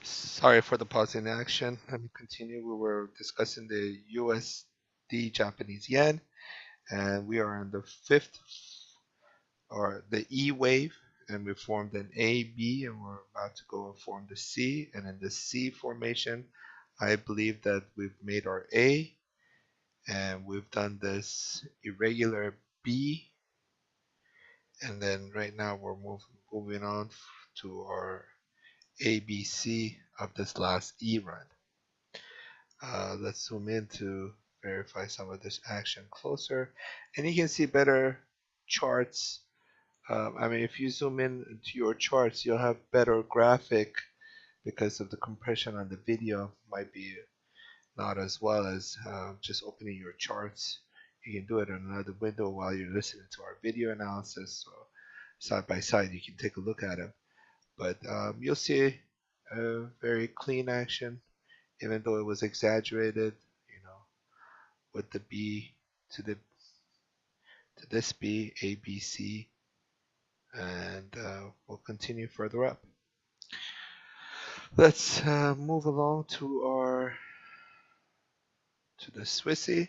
Sorry for the pause in action. Let me continue. We were discussing the USD Japanese yen, and we are on the fifth or the E wave, and we formed an A, B, and we're about to go and form the C. And in the C formation, I believe that we've made our A, and we've done this irregular B, and then right now we're moving on to our ABC of this last E run. Let's zoom in to verify some of this action closer. And you can see better charts. I mean, if you zoom in to your charts, you'll have better graphic because of the compression on the video might be not as well as just opening your charts. You can do it in another window while you're listening to our video analysis. So side by side, you can take a look at it. But you'll see a very clean action, even though it was exaggerated, with the B to the to this B, A, B, C, and we'll continue further up. Let's move along to the Swissy.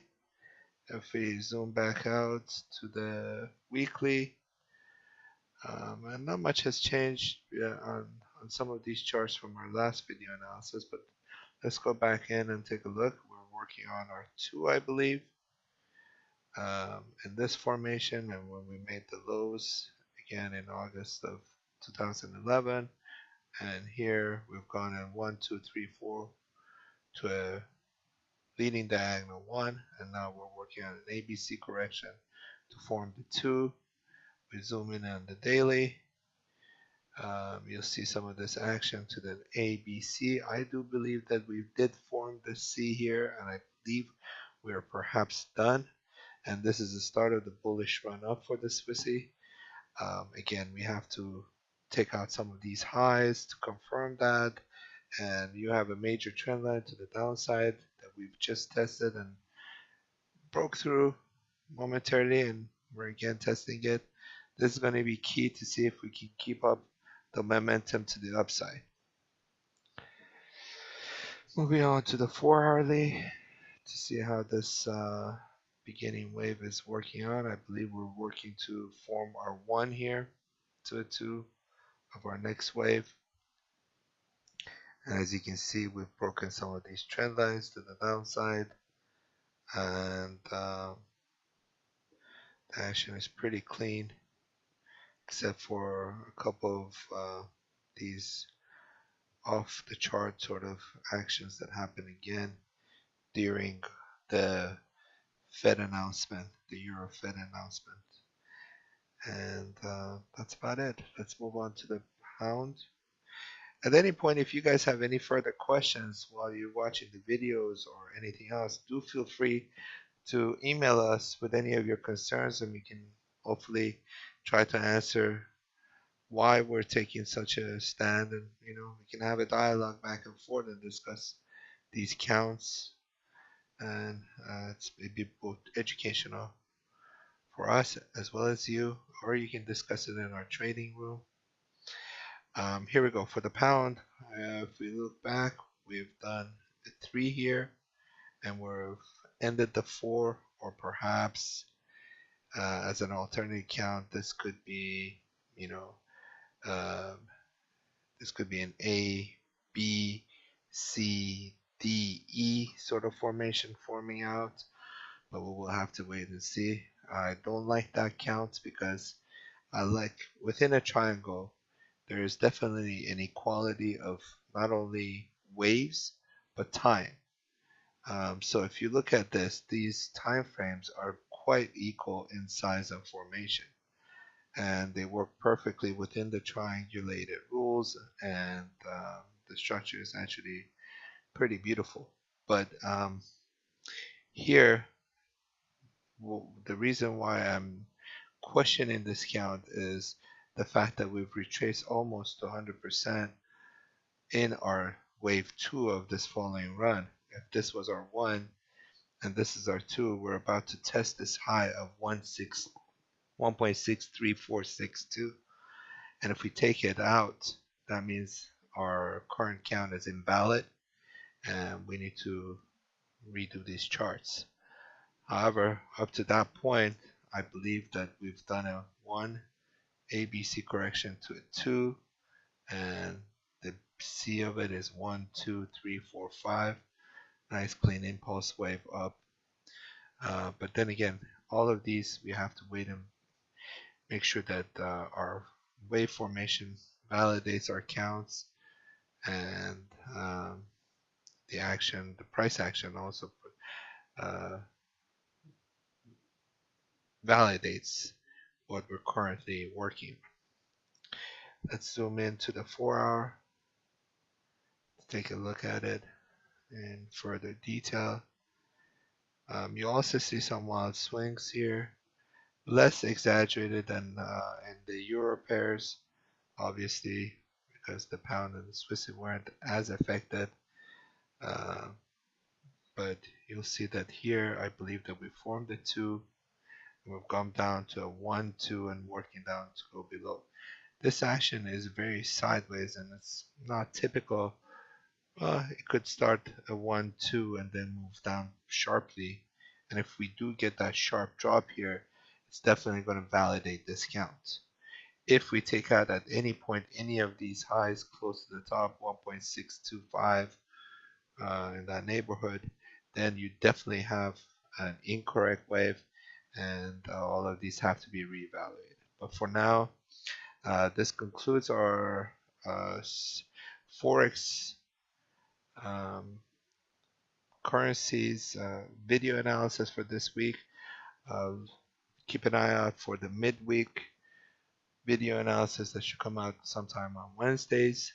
If we zoom back out to the weekly, and not much has changed on some of these charts from our last video analysis, but let's go back in and take a look. We're working on our 2, I believe, in this formation, and when we made the lows again in August of 2011, and here we've gone in 1, 2, 3, 4 to a leading diagonal 1, and now we're working on an ABC correction to form the 2. We zoom in on the daily. You'll see some of this action to the ABC. I do believe that we did form the C here, and I believe we are perhaps done. And this is the start of the bullish run up for the Swissy. Again, we have to take out some of these highs to confirm that. And you have a major trend line to the downside that we've just tested and broke through momentarily, and we're again testing it. This is going to be key to see if we can keep up the momentum to the upside. Moving on to the 4-hourly to see how this beginning wave is working on. I believe we're working to form our 1 here to a 2 of our next wave. And as you can see, we've broken some of these trend lines to the downside, and the action is pretty clean, except for a couple of these off the chart sort of actions that happen again during the Fed announcement, the Euro Fed announcement. And that's about it. Let's move on to the pound. At any point, if you guys have any further questions while you're watching the videos or anything else, do feel free to email us with any of your concerns, and we can hopefully try to answer why we're taking such a stand, and we can have a dialogue back and forth and discuss these counts, and it's maybe both educational for us as well as you, or you can discuss it in our trading room. Here we go for the pound. If we look back, we've done a 3 here, and we've ended the 4, or perhaps as an alternate count, this could be, um, this could be an A, B, C, D, E sort of formation forming out, but we will have to wait and see. I don't like that count because I like within a triangle, there is definitely an equality of not only waves but time. So if you look at this, these time frames are quite equal in size and formation, and they work perfectly within the triangulated rules, and the structure is actually pretty beautiful. But here, the reason why I'm questioning this count is the fact that we've retraced almost 100% in our wave 2 of this following run. If this was our 1 and this is our 2, we're about to test this high of 1.63462. And if we take it out, that means our current count is invalid and we need to redo these charts. However, up to that point, I believe that we've done a 1 ABC correction to a 2, and the C of it is 1, 2, 3, 4, 5. Nice clean impulse wave up. But then again, all of these we have to wait and make sure that our wave formation validates our counts, and the price action also uh, validates what we're currently working. Let's zoom into the 4-hour, take a look at it in further detail. You also see some wild swings here, less exaggerated than in the euro pairs, obviously, because the pound and the Swiss weren't as affected. Uh, but you'll see that here, I believe that we formed a 2, and we've gone down to a 1, 2, and working down to go below. This action is very sideways, and it's not typical. It could start a 1, 2, and then move down sharply. And if we do get that sharp drop here, it's definitely going to validate this count. If we take out at any point any of these highs close to the top, 1.625 in that neighborhood, then you definitely have an incorrect wave, and all of these have to be reevaluated. But for now, this concludes our Forex um, currencies video analysis for this week. Uh, Keep an eye out for the midweek video analysis that should come out sometime on Wednesdays.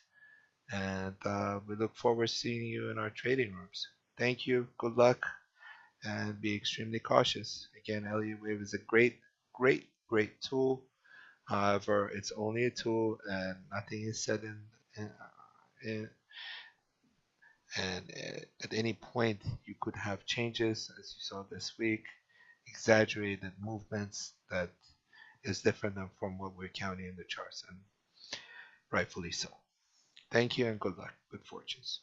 And we look forward to seeing you in our trading rooms. Thank you, good luck, and be extremely cautious. Again, Elliott Wave is a great tool. However, it's only a tool, and nothing is said in and at any point you could have changes, as you saw this week, exaggerated movements that is different than from what we're counting in the charts, and rightfully so. Thank you and good luck. Good fortunes.